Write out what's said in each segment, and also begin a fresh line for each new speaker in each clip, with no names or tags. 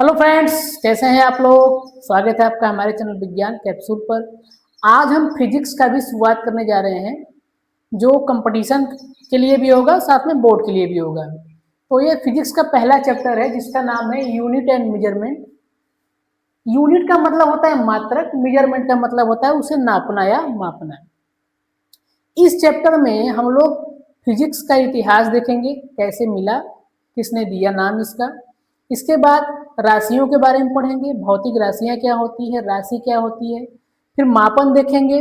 Hello friends, कैसे हैं आप लोग। स्वागत है आपका हमारे चैनल विज्ञान कैप्सूल पर। आज हम फिजिक्स का भी शुरुआत करने जा रहे हैं, जो कंपटीशन के लिए भी होगा, साथ में बोर्ड के लिए भी होगा। तो ये फिजिक्स का पहला चैप्टर है जिसका नाम है यूनिट एंड मेजरमेंट। यूनिट का मतलब होता है मात्रक, मेजरमेंट का मतलब होता है उसे नापना या मापना। इस चैप्टर में हम लोग फिजिक्स का इतिहास देखेंगे, कैसे मिला, किसने दिया नाम इसका। इसके बाद राशियों के बारे में पढ़ेंगे, भौतिक राशियां क्या होती है, राशि क्या होती है। फिर मापन देखेंगे।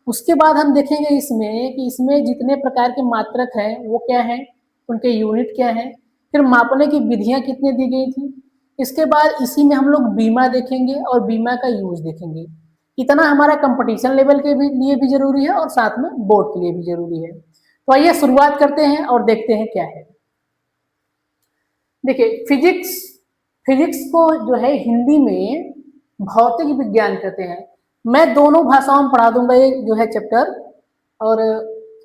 उसके बाद हम देखेंगे इसमें कि इसमें जितने प्रकार के मात्रक हैं वो क्या हैं, उनके यूनिट क्या हैं। फिर मापने की विधियां कितनी दी गई थी। इसके बाद इसी में हम लोग बीमा देखेंगे और बीमा का यूज देखेंगे। इतना हमारा कंपटीशन लेवल के भी लिए भी जरूरी है और साथ में बोर्ड के लिए भी जरूरी है। तो आइए शुरुआत करते हैं और देखते हैं क्या है। देखिए, फिजिक्स फिजिक्स को जो है हिंदी में भौतिक विज्ञान कहते हैं। मैं दोनों भाषाओं में पढ़ा दूंगा ये जो है चैप्टर। और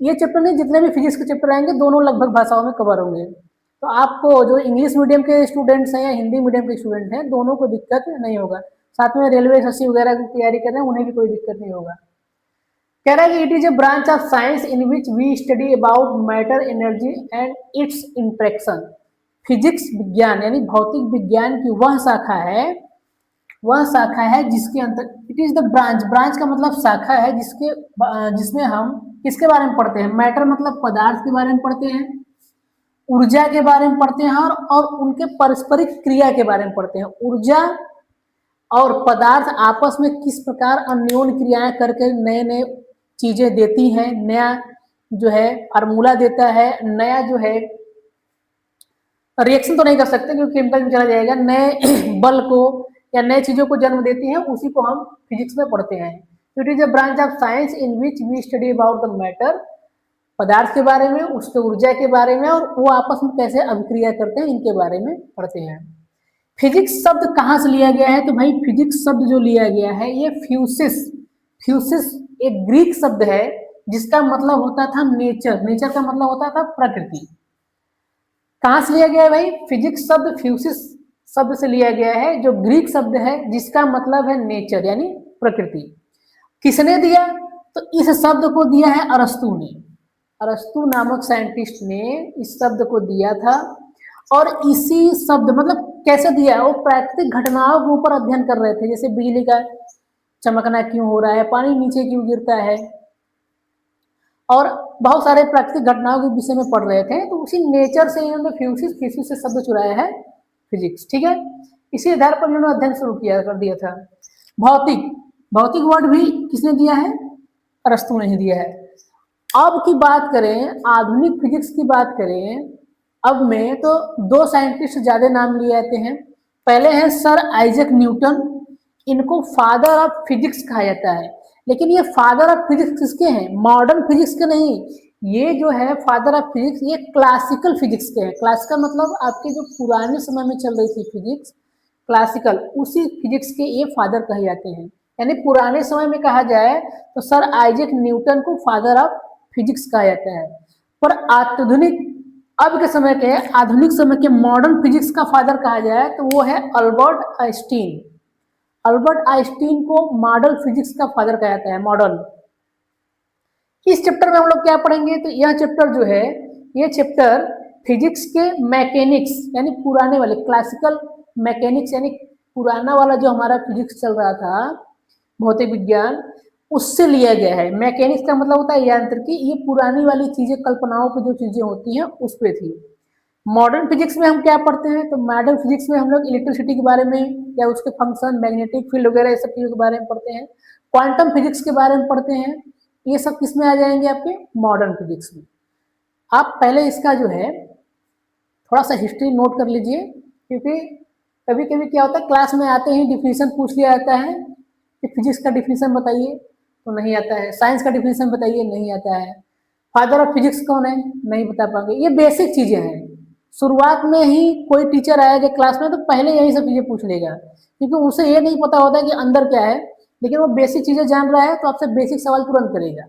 ये चैप्टर नहीं, जितने भी फिजिक्स के चैप्टर आएंगे दोनों लगभग भाषाओं में कवर होंगे। तो आपको जो इंग्लिश मीडियम के स्टूडेंट्स हैं या हिंदी मीडियम के स्टूडेंट हैं, दोनों को दिक्कत नहीं होगा। साथ में रेलवे एसएससी वगैरह की तैयारी कर रहे हैं, उन्हें भी कोई दिक्कत नहीं होगा। कह रहा है कि it is a branch of science in which we study about matter, energy and its interaction. Physics विज्ञान यानी भौतिक विज्ञान की वह शाखा है जिसके अंदर it is the branch. Branch का मतलब शाखा है जिसमें हम किसके बारे में पढ़ते हैं। मैटर मतलब पदार्थ के बारे में पढ़ते हैं, ऊर्जा के बारे में पढ़ते हैं और उनके पारस्परिक क्रिया के बारे में पढ़ते हैं। ऊर्जा और पदार्थ आपस में किस प्रकार अन्योन्य क्रियाएं करके नए नए चीजें देती हैं, नया जो है फार्मूला देता है, नया जो है रिएक्शन तो नहीं कर सकते क्योंकि केमिकल में चला जाएगा, नए बल को या नए चीजों को जन्म देती है, उसी को हम फिजिक्स में पढ़ते हैं। It is a branch of science in which we study about the matter, पदार्थ के बारे में, उसके ऊर्जा के बारे में और वो आपस में कैसे अभिक्रिया करते हैं, इनके बारे में पढ़ते हैं। फिजिक्स शब्द कहाँ से लिया गया है, तो भाई फिजिक्स शब्द जो लिया गया है ये फ्यूसिस। फ्यूसिस एक ग्रीक शब्द है जिसका मतलब होता था नेचर। नेचर का मतलब होता था प्रकृति। कहाँ से लिया गया है भाई, फिजिक्स शब्द फ्यूसिस शब्द से लिया गया है, जो ग्रीक शब्द है जिसका मतलब है नेचर यानी प्रकृति। किसने दिया, तो इस शब्द को दिया है अरस्तु ने। अरस्तु नामक साइंटिस्ट ने इस शब्द को दिया था। और इसी शब्द मतलब कैसे दिया, वो प्राकृतिक घटनाओं के ऊपर अध्ययन कर रहे थे, जैसे बिजली का चमकना क्यों हो रहा है, पानी नीचे क्यों गिरता है, और बहुत सारे प्राकृतिक घटनाओं के विषय में पढ़ रहे थे। तो उसी नेचर से इन्होंने फ्यूसिस से शब्द चुराया है फिजिक्स। ठीक है, इसी आधार पर इन्होंने अध्ययन शुरू किया कर दिया था। भौतिक भौतिक वर्ड भी किसने दिया है, अरस्तु ने ही दिया है। अब की बात करें, आधुनिक फिजिक्स की बात करें अब में, तो दो साइंटिस्ट ज्यादा नाम लिए जाते हैं। पहले हैं सर आइजक न्यूटन। इनको फादर ऑफ फिजिक्स कहा जाता है। लेकिन ये फादर ऑफ फिजिक्स किसके हैं, मॉडर्न फिजिक्स के नहीं। ये जो है फादर ऑफ फिजिक्स, ये क्लासिकल फिजिक्स के हैं। क्लासिकल मतलब आपके जो पुराने समय में चल रही थी फिजिक्स, क्लासिकल, उसी फिजिक्स के ये फादर कहे जाते हैं। यानी पुराने समय में कहा जाए तो सर आइजक न्यूटन को फादर ऑफ फिजिक्स कहा जाता है। पर आधुनिक अब के समय के आधुनिक समय के मॉडर्न फिजिक्स का फादर कहा जाए तो वो है अल्बर्ट आइंस्टीन। अल्बर्ट आइंस्टीन को मॉडर्न फिजिक्स का फादर कहा जाता है, मॉडर्न। इस चैप्टर में हम लोग क्या पढ़ेंगे, तो यह चैप्टर जो है, ये चैप्टर फिजिक्स के मैकेनिक्स यानी पुराने वाले क्लासिकल मैकेनिक्स यानी पुराना वाला जो हमारा फिजिक्स चल रहा था, भौतिक विज्ञान, उससे लिया गया है। मैकेनिक्स का मतलब होता है यांत्रिकी। ये पुरानी वाली चीजें, कल्पनाओं की जो चीजें होती हैं उस पे थी। मॉडर्न फिजिक्स में हम क्या पढ़ते हैं, तो मॉडर्न फिजिक्स में हम लोग इलेक्ट्रिसिटी के बारे में या उसके फंक्शन, मैग्नेटिक फील्ड वगैरह ये सब चीजों के बारे में पढ़ते हैं। क्वांटम फिजिक्स के बारे में पढ़ते हैं। ये सब किस में आ जाएंगे, आपके मॉडर्न फिजिक्स में। आप पहले इसका जो है थोड़ा सा हिस्ट्री नोट कर लीजिए, क्योंकि कभी कभी क्या होता है क्लास में आते ही डिफिनीशन पूछ लिया जाता है कि फिजिक्स का डिफिनीशन बताइए, तो नहीं आता है। साइंस का डिफिनीशन बताइए, नहीं आता है। फादर ऑफ फिजिक्स कौन है, नहीं बता पाएंगे। ये बेसिक चीजें हैं। शुरुआत में ही कोई टीचर आएगा क्लास में तो पहले यही सब चीजें पूछ लेगा, क्योंकि उसे ये नहीं पता होता कि अंदर क्या है। लेकिन वो बेसिक चीजें जान रहा है तो आपसे बेसिक सवाल तुरंत करेगा।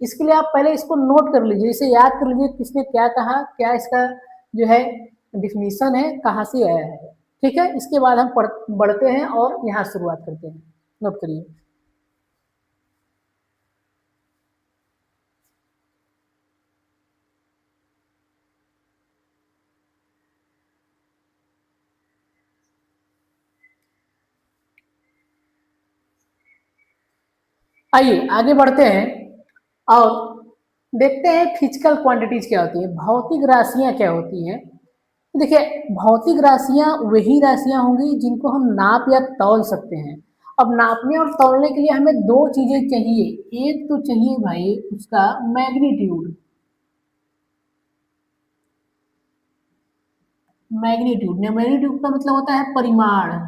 इसके लिए आप पहले इसको नोट कर लीजिए, इसे याद कर लीजिए किसने क्या कहा, क्या इसका जो है डिफिनीशन है, कहाँ से आया है। ठीक है, इसके बाद हम बढ़ते हैं और यहाँ शुरुआत करते हैं। नोट करिए। आइए आगे बढ़ते हैं और देखते हैं फिजिकल क्वांटिटीज क्या होती है, भौतिक राशियां क्या होती हैं। तो देखिए, भौतिक राशियां वही राशियां होंगी जिनको हम नाप या तौल सकते हैं। अब नापने और तौलने के लिए हमें दो चीजें चाहिए। एक तो चाहिए भाई उसका मैग्नीट्यूड, मैग्नीट्यूड का मतलब होता है परिमाण,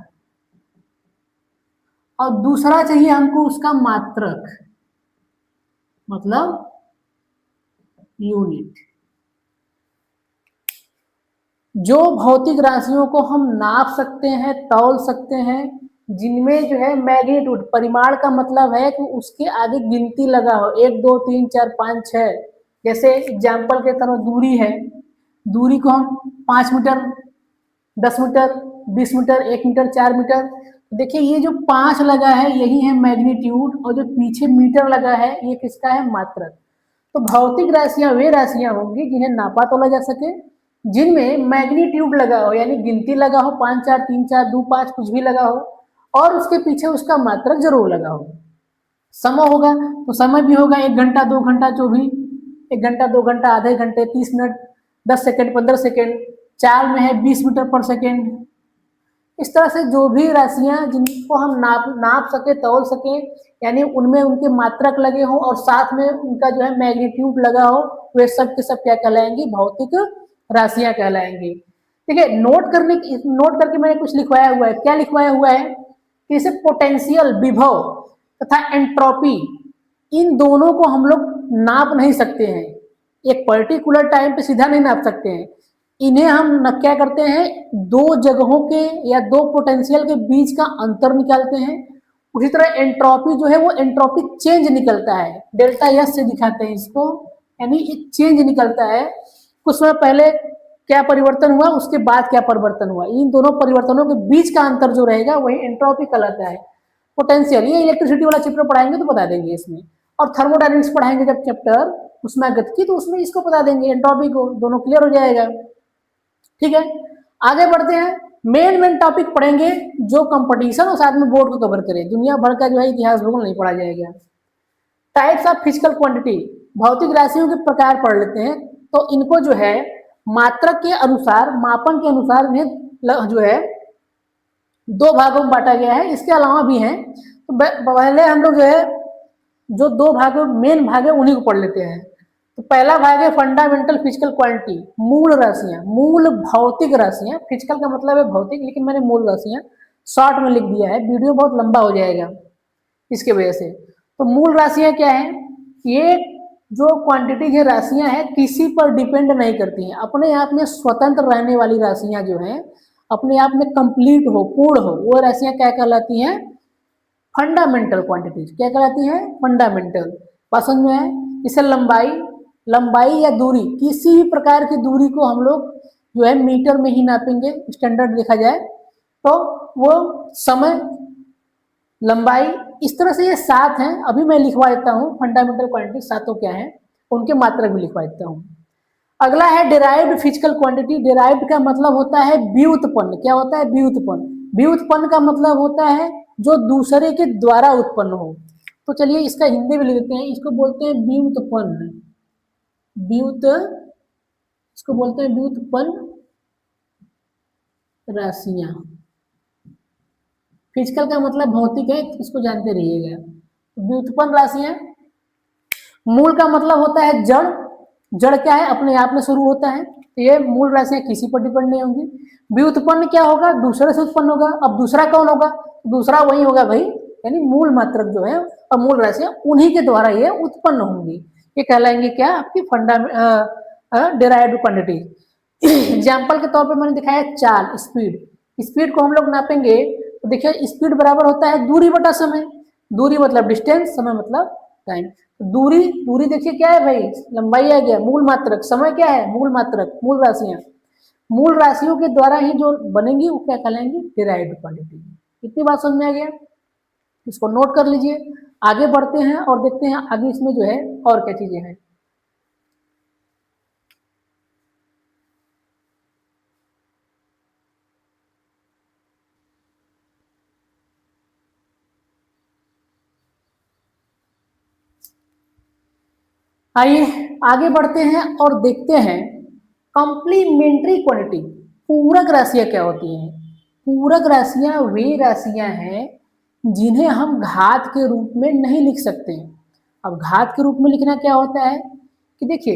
और दूसरा चाहिए हमको उसका मात्रक, मतलब यूनिट। जो भौतिक राशियों को हम नाप सकते हैं, तौल सकते हैं, जिनमें जो है मैग्नीट्यूड, परिमाण का मतलब है कि उसके आगे गिनती लगा हो, 1 2 3 4 5 6। जैसे एग्जाम्पल के तरह दूरी है, दूरी को हम 5 metre, 10 metre, 20 metre, 1 metre, 4 metre. देखिए ये जो 5 लगा है यही है मैग्नीट्यूड, और जो पीछे मीटर लगा है ये किसका है, मात्रक। तो भौतिक राशियां वे राशियां होंगी जिन्हें नापा तोला जा सके, जिनमें मैग्नीट्यूड लगा हो, यानी गिनती लगा हो, 5 4 3 4 2 5 कुछ भी लगा हो, और उसके पीछे उसका मात्रक जरूर लगा हो। समय होगा तो समय भी होगा 1 घंटा, 2 घंटा, जो भी 1 घंटा, 2 घंटा, आधे घंटे, 30 मिनट, 10 सेकेंड, 15 सेकेंड, चाल में है 20 मीटर पर सेकेंड। इस तरह से जो भी राशियां जिनको हम नाप सके, तौल सके, यानी उनमें उनके मात्रक लगे हो और साथ में उनका जो है मैग्नीट्यूड लगा हो, वे सब के सब क्या कहलाएंगी, भौतिक राशियां कहलाएंगी। ठीक है, नोट करके मैंने कुछ लिखवाया हुआ है। क्या लिखवाया हुआ है कि इसे पोटेंशियल, विभव तथा एंट्रोपी, इन दोनों को हम लोग नाप नहीं सकते हैं। एक पर्टिकुलर टाइम पे सीधा नहीं नाप सकते हैं। इन्हें हम क्या करते हैं, दो जगहों के या दो पोटेंशियल के बीच का अंतर निकालते हैं। उसी तरह एंट्रोपी जो है वो एंट्रोपिक चेंज निकलता है, डेल्टा एस से दिखाते हैं इसको, यानी एक चेंज निकलता है। कुछ समय पहले क्या परिवर्तन हुआ, उसके बाद क्या परिवर्तन हुआ, इन दोनों परिवर्तनों के बीच का अंतर जो रहेगा वही एंट्रोपी कहलाता है। पोटेंशियल, ये इलेक्ट्रिसिटी वाला चैप्टर पढ़ाएंगे तो बता देंगे इसमें, और थर्मोडायनेमिक्स पढ़ाएंगे जब चैप्टर उष्मागतिकी, तो उसमें इसको बता देंगे, एंट्रोपी को, दोनों क्लियर हो जाएगा। ठीक है, आगे बढ़ते हैं। मेन टॉपिक पढ़ेंगे जो कंपटीशन और साथ में बोर्ड को कवर करे, दुनिया भर का जो है इतिहास भूगोल नहीं पढ़ा जाएगा। टाइप्स ऑफ फिजिकल क्वांटिटी, भौतिक राशियों के प्रकार पढ़ लेते हैं। तो इनको जो है मात्रक के अनुसार, मापन के अनुसार इन्हें जो है दो भागों में बांटा गया है। इसके अलावा भी हैं, तो पहले हम लोग जो है जो दो भागों, मेन भाग है उन्हीं को पढ़ लेते हैं। तो पहला भाग है फंडामेंटल फिजिकल क्वांटिटी, मूल राशियां, मूल भौतिक राशियां। फिजिकल का मतलब है भौतिक, लेकिन मैंने मूल राशियां शॉर्ट में लिख दिया है, वीडियो बहुत लंबा हो जाएगा इसके वजह से। तो मूल राशियां क्या है, ये जो क्वांटिटी की राशियां हैं किसी पर डिपेंड नहीं करती हैं, अपने आप में स्वतंत्र रहने वाली राशियां जो हैं, अपने आप में कंप्लीट हो, पूर्ण हो, वो राशियां क्या कहलाती हैं, फंडामेंटल क्वांटिटीज। क्या कहलाती हैं, फंडामेंटल। पसंद में है, इसे लंबाई, लंबाई या दूरी, किसी भी प्रकार की दूरी को हम लोग जो है मीटर में ही नापेंगे, स्टैंडर्ड देखा जाए तो। वो समय, लंबाई, इस तरह से ये 7 हैं। अभी मैं लिखवा देता हूँ फंडामेंटल क्वांटिटी सातों क्या है, उनके मात्रक भी लिखवा देता हूँ। अगला है डिराइव्ड फिजिकल क्वांटिटी। डिराइव्ड का मतलब होता है व्युत्पन्न। क्या होता है, व्युत्पन्न। व्युत्पन्न का मतलब होता है जो दूसरे के द्वारा उत्पन्न हो। तो चलिए इसका हिंदी में लिख देते हैं, इसको बोलते हैं व्युत्पन्न। इसको बोलते हैं व्युत्पन्न राशियां। फिजिकल का मतलब भौतिक है, इसको जानते रहिएगा। व्युत्पन्न राशियां। मूल का मतलब होता है जड़। जड़ क्या है, अपने आप में शुरू होता है, तो ये मूल राशियां किसी पर डिपेंड नहीं होंगी। व्युत्पन्न क्या होगा, दूसरे से उत्पन्न होगा। अब दूसरा कौन होगा, दूसरा वही होगा भाई, यानी मूल मात्रक जो है और मूल राशियां, उन्हीं के द्वारा ये उत्पन्न होंगी। ये कहलाएंगे क्या, आपकी डिराइव्ड क्वांटिटी। एग्जाम्पल के तौर पर मैंने दिखाया चाल, स्पीड। स्पीड को हम लोग नापेंगे तो देखिए स्पीड बराबर होता है दूरी बटा समय। दूरी मतलब डिस्टेंस, समय मतलब टाइम। दूरी, दूरी देखिए क्या है भाई, लंबाई आ गया, मूल मात्रक। समय क्या है, मूल मात्रक, मूल राशियां। मूल राशियों के द्वारा ही जो बनेंगी वो क्या कहलाएंगी, डिराइव्ड क्वांटिटी। इतनी बात समझ में आ गया, इसको नोट कर लीजिए। आगे बढ़ते हैं और देखते हैं आगे इसमें जो है और क्या चीजें हैं। आइए आगे बढ़ते हैं और देखते हैं कंप्लीमेंट्री क्वांटिटी। पूरक राशियां क्या होती हैं? पूरक राशियां वे राशियां हैं जिन्हें हम घात के रूप में नहीं लिख सकते। अब घात के रूप में लिखना क्या होता है कि देखिए,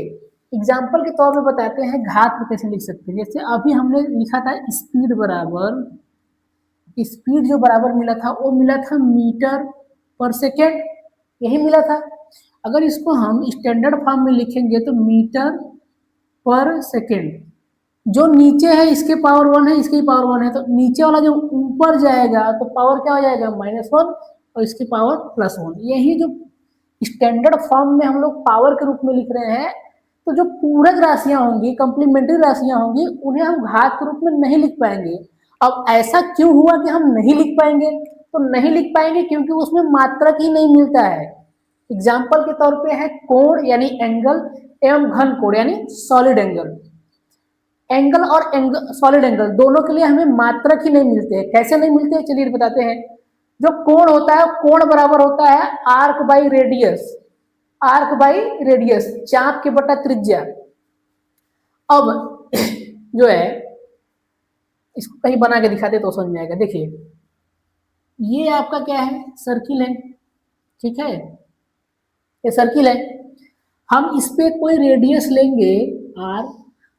एग्जाम्पल के तौर पे बताते हैं घात में कैसे लिख सकते हैं। जैसे अभी हमने लिखा था स्पीड बराबर, स्पीड जो बराबर मिला था वो मिला था मीटर पर सेकेंड, यही मिला था। अगर इसको हम स्टैंडर्ड फॉर्म में लिखेंगे तो मीटर पर सेकेंड, जो नीचे है इसके पावर 1 है, इसकी पावर 1 है, तो नीचे वाला जो ऊपर जाएगा तो पावर क्या हो जाएगा, -1, और इसकी पावर +1। यही जो स्टैंडर्ड फॉर्म में हम लोग पावर के रूप में लिख रहे हैं। तो जो पूरक राशियां होंगी, कंप्लीमेंट्री राशियां होंगी, उन्हें हम घात के रूप में नहीं लिख पाएंगे। अब ऐसा क्यों हुआ कि हम नहीं लिख पाएंगे? तो नहीं लिख पाएंगे क्योंकि उसमें मात्रक ही नहीं मिलता है। एग्जाम्पल के तौर पे है कोण यानी एंगल एवं घन कोण यानी सॉलिड एंगल। एंगल और एंगल, सॉलिड एंगल दोनों के लिए हमें मात्रक ही नहीं मिलते हैं। कैसे नहीं मिलते हैं चलिए बताते हैं। जो कोण होता है, कोण बराबर होता है arc by radius, arc by radius, चाप के बटा त्रिज्या। अब जो है इसको कहीं बना के दिखाते तो समझ में आएगा। देखिए ये आपका क्या है, सर्किल है, ठीक है, ये सर्किल है। हम इस पे कोई रेडियस लेंगे आर,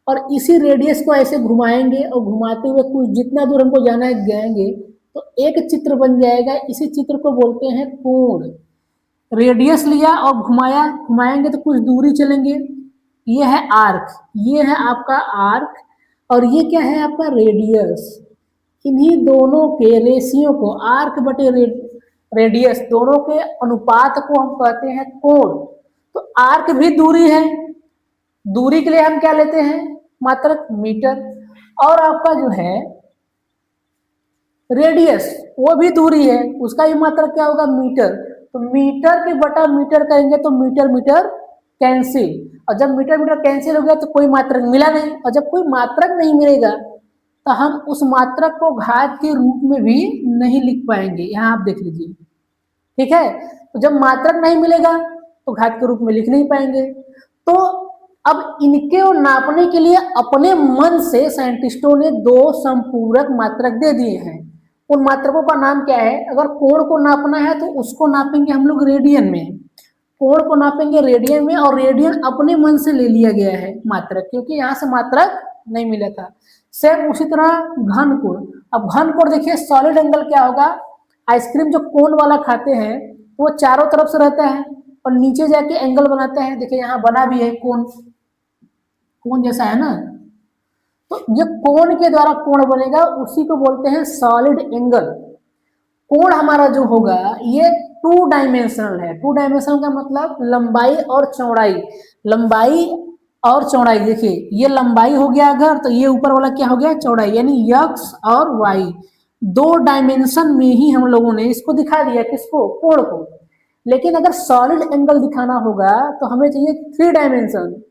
और इसी रेडियस को ऐसे घुमाएंगे और घुमाते हुए कुछ जितना दूर हमको जाना है जाएंगे तो एक चित्र बन जाएगा। इसी चित्र को बोलते हैं कोण। रेडियस लिया और घुमाया, घुमाएंगे तो कुछ दूरी चलेंगे। ये है आर्क, ये है आपका आर्क, और ये क्या है आपका रेडियस। इन्हीं दोनों के रेशियो को, आर्क बटे रेडियस, दोनों के अनुपात को हम कहते हैं कोण। तो आर्क भी दूरी है, दूरी के लिए हम क्या लेते हैं, मात्रक मीटर। और आपका जो है रेडियस वो भी दूरी है, उसका भी मात्रक क्या होगा, मीटर। तो मीटर के बटा मीटर करेंगे तो मीटर मीटर कैंसिल, और जब मीटर मीटर कैंसिल हो गया तो कोई मात्रक मिला नहीं, और जब कोई मात्रक नहीं मिलेगा तो हम उस मात्रक को घात के रूप में भी नहीं लिख पाएंगे। यहाँ आप देख लीजिए, ठीक है। तो जब मात्रक नहीं मिलेगा तो घात के रूप में लिख नहीं पाएंगे। तो अब इनके नापने के लिए अपने मन से साइंटिस्टों ने दो संपूरक मात्रक दे दिए हैं। उन मात्रकों का नाम क्या है? अगर कोण को नापना है तो उसको नापेंगे हम लोग रेडियन में, कोण को नापेंगे रेडियन में, और रेडियन अपने मन से ले लिया गया है मात्रक, क्योंकि यहाँ से मात्रक नहीं मिला था। सेम उसी तरह घन कोण। अब घन कोण देखिए, सॉलिड एंगल क्या होगा, आइसक्रीम जो कोन वाला खाते हैं वो चारों तरफ से रहता है और नीचे जाके एंगल बनाता है। देखिए यहाँ बना भी है कोन, कोन जैसा है ना। तो ये कोण के द्वारा कोण बनेगा, उसी को बोलते हैं सॉलिड एंगल। कोण हमारा जो होगा ये 2 डायमेंशनल है। 2 डायमेंशनल का मतलब लंबाई और चौड़ाई, लंबाई और चौड़ाई। देखिए ये लंबाई हो गया अगर, तो ये ऊपर वाला क्या हो गया, चौड़ाई, यानी x और y 2 डायमेंशन में ही हम लोगों ने इसको दिखा दिया, किसको, कोण को। लेकिन अगर सॉलिड एंगल दिखाना होगा तो हमें चाहिए 3 डायमेंशन।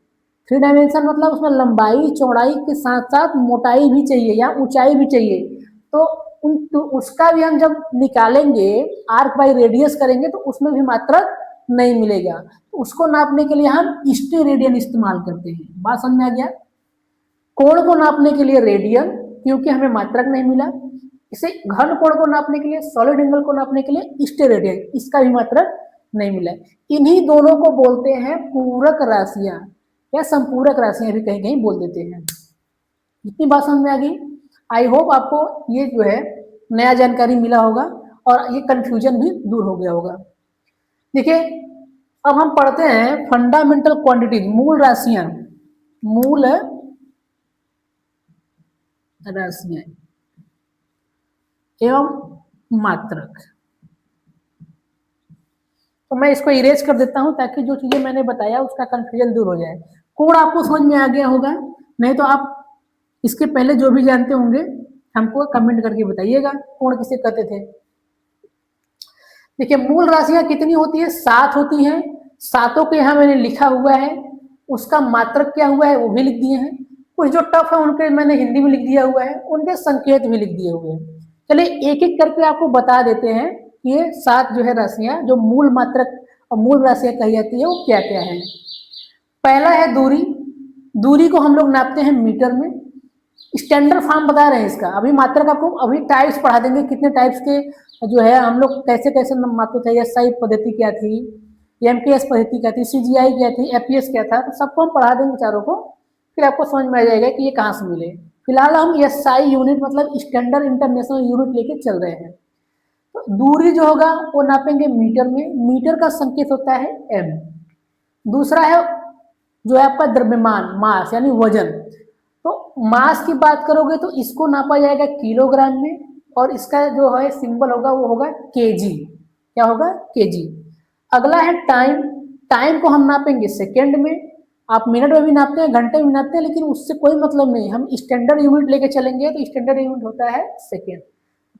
3 डायमेंशन मतलब उसमें लंबाई चौड़ाई के साथ साथ मोटाई भी चाहिए या ऊंचाई भी चाहिए। तो उसका भी हम जब निकालेंगे, आर्क बाई रेडियस करेंगे तो उसमें भी मात्रक नहीं मिलेगा। तो उसको नापने के लिए हम स्टेरेडियन इस्तेमाल करते हैं। बात समझ में आ गया। कोण को नापने के लिए रेडियन, क्योंकि हमें मात्रक नहीं मिला। इसे घन कोण को नापने के लिए, सॉलिड एंगल को नापने के लिए स्टेरेडियन, इसका भी मात्रक नहीं मिला। इन्हीं दोनों को बोलते हैं पूरक राशियां या संपूरक राशियां भी कहीं कहीं बोल देते हैं। इतनी बात समझ में आ गई। आई होप आपको ये जो है नया जानकारी मिला होगा और ये कंफ्यूजन भी दूर हो गया होगा। देखिए अब हम पढ़ते हैं फंडामेंटल क्वांटिटीज, मूल राशियां, मूल राशियां एवं मात्रक। तो मैं इसको इरेज कर देता हूं ताकि जो चीजें मैंने बताया उसका कंफ्यूजन दूर हो जाए। कोड आपको समझ में आ गया होगा, नहीं तो आप इसके पहले जो भी जानते होंगे हमको कमेंट करके बताइएगा कोण किसे कहते थे। देखिए मूल राशियां कितनी होती है, 7 होती हैं। सातों को यहाँ मैंने लिखा हुआ है, उसका मात्रक क्या हुआ है वो भी लिख दिए हैं। कुछ जो टफ है उनके मैंने हिंदी में लिख दिया हुआ है, उनके संकेत भी लिख दिए हुए हैं। चलिए एक एक करके आपको बता देते हैं कि ये 7 जो है राशियां जो मूल मात्रक और मूल राशियां कही जाती है वो क्या क्या है। पहला है दूरी। दूरी को हम लोग नापते हैं मीटर में। स्टैंडर्ड फॉर्म बता रहे हैं इसका, अभी मात्रक आपको अभी टाइप्स पढ़ा देंगे, कितने टाइप्स के जो है हम लोग कैसे कैसे मापते थे। एसआई पद्धति क्या थी, एमकेएस पद्धति क्या थी, सीजीआई क्या थी, एपीएस क्या था, तो सबको हम पढ़ा देंगे चारों को, फिर आपको समझ में आ जाएगा कि ये कहाँ से मिले। फिलहाल हम एसआई यूनिट मतलब स्टैंडर्ड इंटरनेशनल यूनिट लेके चल रहे हैं। तो दूरी जो होगा वो नापेंगे मीटर में, मीटर का संकेत होता है एम। दूसरा है जो है आपका द्रव्यमान, मास यानी वजन। तो मास की बात करोगे तो इसको नापा जाएगा किलोग्राम में, और इसका जो है सिंबल होगा वो होगा केजी। क्या होगा, केजी। अगला है टाइम। टाइम को हम नापेंगे सेकेंड में। आप मिनट में भी नापते हैं, घंटे में नापते हैं, लेकिन उससे कोई मतलब नहीं, हम स्टैंडर्ड यूनिट लेके चलेंगे तो स्टैंडर्ड यूनिट होता है सेकेंड।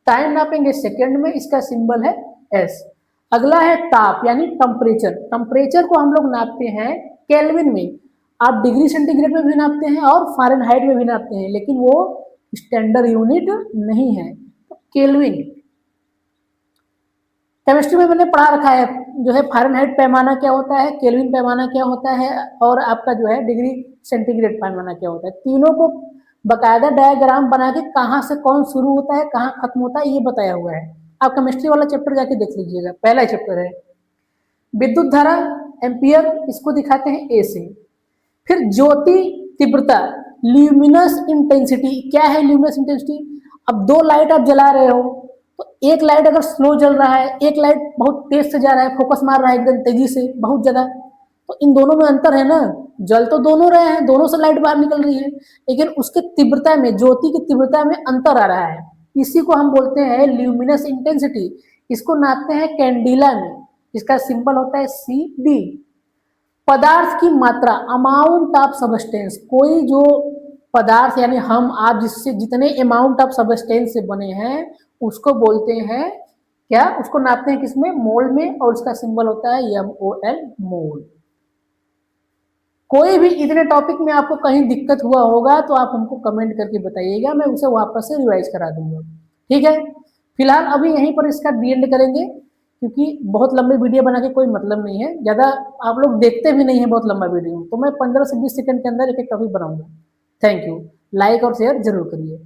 टाइम नापेंगे सेकेंड में, इसका सिंबल है एस। अगला है ताप यानी टेम्परेचर। टेम्परेचर को हम लोग नापते हैं केल्विन में। आप डिग्री सेंटीग्रेड में भी नापते हैं और फ़ारेनहाइट में भी नापते हैं, लेकिन वो स्टैंडर्ड यूनिट नहीं है, तो केल्विन। केमिस्ट्री में मैंने पढ़ा रखा है जो है फ़ारेनहाइट पैमाना क्या होता है, केल्विन पैमाना क्या होता है, और आपका जो है डिग्री सेंटीग्रेड पैमाना क्या होता है। तीनों को बकायदा डायग्राम बना के कहाँ से कौन शुरू होता है कहाँ खत्म होता है ये बताया हुआ है। आप केमिस्ट्री वाला चैप्टर जाके देख लीजिएगा, पहला चैप्टर है। विद्युत धारा एम्पियर, इसको दिखाते हैं ए से। फिर ज्योति तीव्रता, ल्यूमिनस इंटेंसिटी। क्या है ल्यूमिनस इंटेंसिटी? अब दो लाइट आप जला रहे हो, तो एक लाइट अगर स्लो जल रहा है, एक लाइट बहुत तेज से जा रहा है, फोकस मार रहा है एकदम तेजी से बहुत ज्यादा, तो इन दोनों में अंतर है ना। जल तो दोनों रहे हैं, दोनों से लाइट बाहर निकल रही है, लेकिन उसके तीव्रता में, ज्योति की तीव्रता में अंतर आ रहा है। इसी को हम बोलते हैं ल्यूमिनस इंटेंसिटी। इसको नापते हैं कैंडिला में, इसका सिंबल होता है सी डी। पदार्थ की मात्रा, अमाउंट ऑफ सबस्टेंस। कोई जो पदार्थ यानी हम आप जिससे जितने अमाउंट ऑफ सबस्टेंस से बने हैं उसको बोलते हैं क्या, उसको नापते हैं किसमें, मोल में, और उसका सिंबल होता है MOL, मोल। कोई भी इतने टॉपिक में आपको कहीं दिक्कत हुआ होगा तो आप हमको कमेंट करके बताइएगा, मैं उसे वापस से रिवाइज करा दूंगा। ठीक है, फिलहाल अभी यहीं पर इसका दी एंड करेंगे, क्योंकि बहुत लंबी वीडियो बना के कोई मतलब नहीं है, ज़्यादा आप लोग देखते भी नहीं है बहुत लंबा वीडियो, तो मैं 15 से 20 सेकंड के अंदर एक एक टॉपिक बनाऊंगा। थैंक यू, लाइक और शेयर जरूर करिए।